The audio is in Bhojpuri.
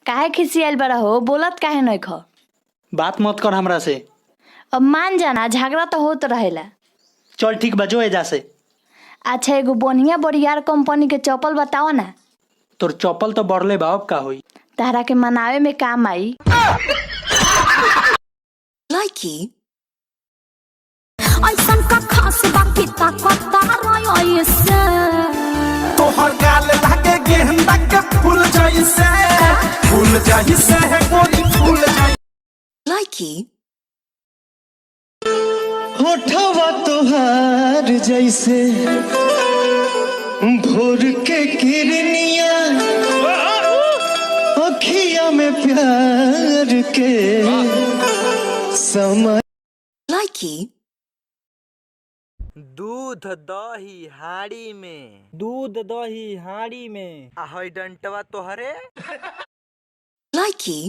काहे खिसियाल बड़ा हो, बोलत काहे नहीं खो? बात मत कर हमरा से। अब मान जाना, झगड़ा तो होत रहेला। चल ठीक बा, जो एजा से। अच्छा एगो बढ़िया बढ़िया कंपनी के चप्पल बताओ ना। तोर चप्पल तो बढ़ले बा, अब का होई? तारा के मनावे में काम आई। Likey. ऐसन का खास बाकी तोहर गाल लागे गेंदा के फूल जैसे है गोरी फूल जैसे। Likey. होठवा तोहार जैसे भोर के किरनिया, अखिया में प्यार के समय। Likey. दूध दही हाड़ी में, दूध दही हाड़ी में। आहै डंटवा तोहरे। Likey.